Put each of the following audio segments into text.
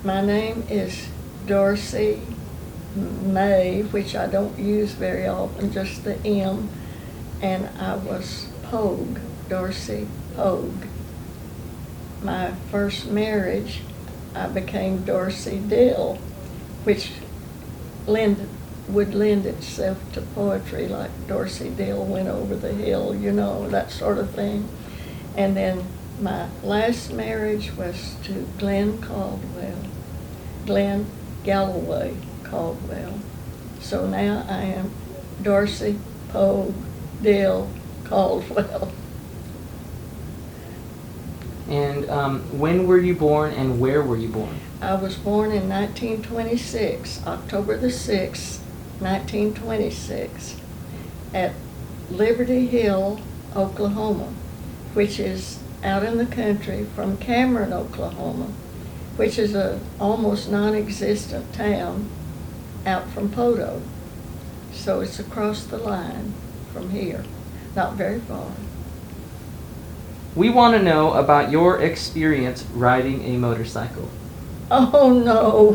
My name is Dorsey May, which I don't use very often, just the M, and I was Pogue, Dorsey Pogue. My first marriage, I became Dorsey Dill, which would lend itself to poetry, like Dorsey Dill went over the hill, that sort of thing. And then my last marriage was to Glenn Galloway Caldwell. So now I am Dorsey Pogue Dill Caldwell. And when were you born and where were you born? I was born in 1926, October the 6th, 1926, at Liberty Hill, Oklahoma, which is out in the country from Cameron, Oklahoma, which is a almost non-existent town out from Poto. So it's across the line from here, not very far. We want to know about your experience riding a motorcycle. Oh, no.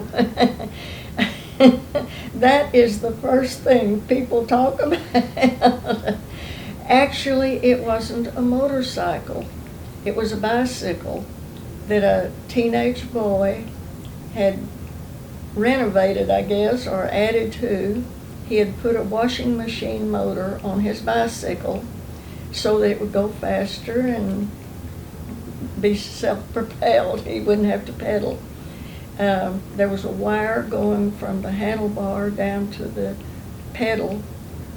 That is the first thing people talk about. Actually, it wasn't a motorcycle. It was a bicycle that a teenage boy had renovated, I guess, or added to. He had put a washing machine motor on his bicycle so that it would go faster and be self-propelled. He wouldn't have to pedal. There was a wire going from the handlebar down to the pedal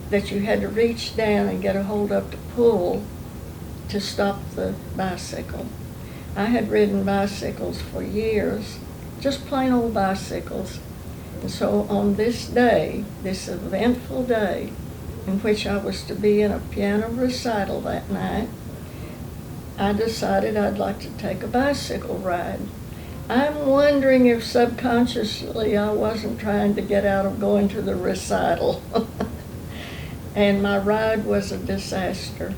that you had to reach down and get a hold of to pull to stop the bicycle. I had ridden bicycles for years, just plain old bicycles. And so on this day, this eventful day, in which I was to be in a piano recital that night, I decided I'd like to take a bicycle ride. I'm wondering if subconsciously I wasn't trying to get out of going to the recital. And my ride was a disaster.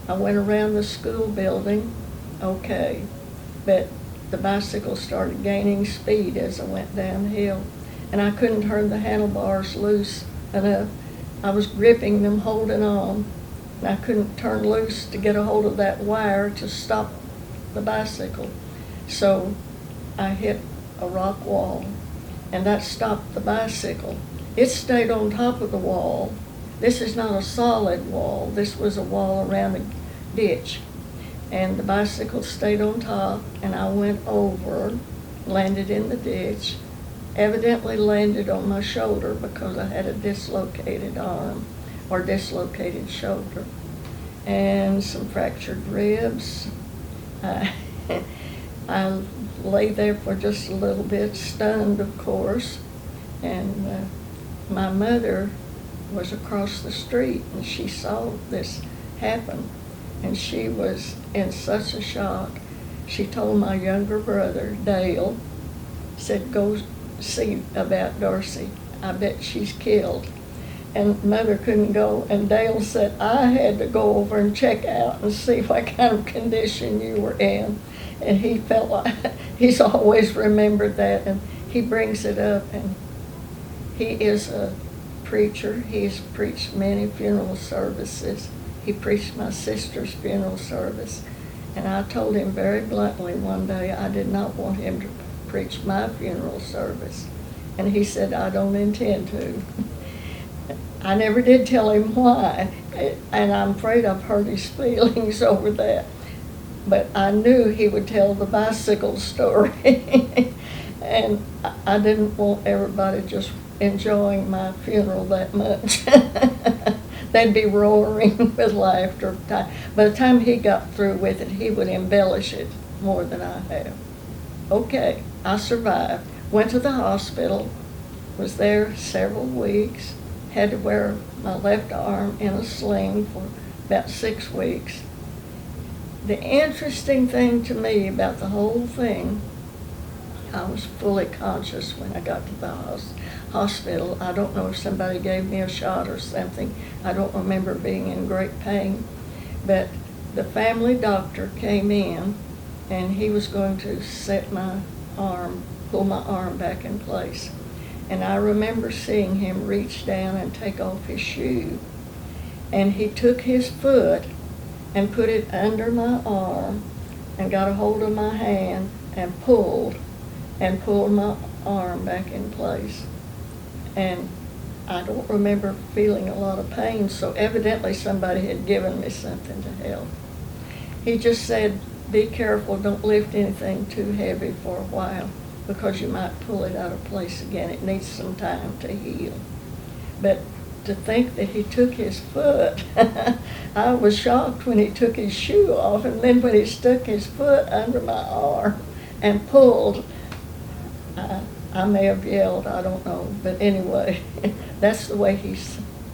I went around the school building, okay, but the bicycle started gaining speed as I went downhill, and I couldn't turn the handlebars loose enough. I was gripping them, holding on, and I couldn't turn loose to get a hold of that wire to stop the bicycle. So I hit a rock wall, and that stopped the bicycle. It stayed on top of the wall. This is not a solid wall. This was a wall around a ditch. And the bicycle stayed on top, and I went over, landed in the ditch, evidently landed on my shoulder because I had a dislocated arm or dislocated shoulder and some fractured ribs. I lay there for just a little bit, stunned, of course, and my mother was across the street, and she saw this happen, and she was in such a shock. She told my younger brother, Dale, said, "Go see about Dorsey. I bet she's killed." And Mother couldn't go, and Dale said, "I had to go over and check out and see what kind of condition you were in." And he felt like, he's always remembered that, and he brings it up, and he is a preacher. He's preached many funeral services. He preached my sister's funeral service. And I told him very bluntly one day I did not want him to preach my funeral service. And he said, "I don't intend to." I never did tell him why, and I'm afraid I've hurt his feelings over that. But I knew he would tell the bicycle story. And I didn't want everybody just enjoying my funeral that much. They'd be roaring with laughter. By the time he got through with it, he would embellish it more than I have. Okay, I survived. Went to the hospital, was there several weeks, had to wear my left arm in a sling for about 6 weeks. The interesting thing to me about the whole thing, I was fully conscious when I got to the hospital. I don't know if somebody gave me a shot or something. I don't remember being in great pain. But the family doctor came in, and he was going to set my arm pull my arm back in place. And I remember seeing him reach down and take off his shoe. And he took his foot and put it under my arm and got a hold of my hand and pulled my arm back in place. And I don't remember feeling a lot of pain, so evidently somebody had given me something to help. He just said, be careful, don't lift anything too heavy for a while, because you might pull it out of place again. It needs some time to heal. But to think that he took his foot, I was shocked when he took his shoe off, and then when he stuck his foot under my arm and pulled, I may have yelled, I don't know, but anyway, that's the way he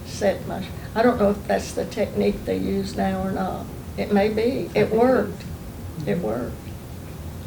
set my, I don't know if that's the technique they use now or not. It may be. It worked. It worked.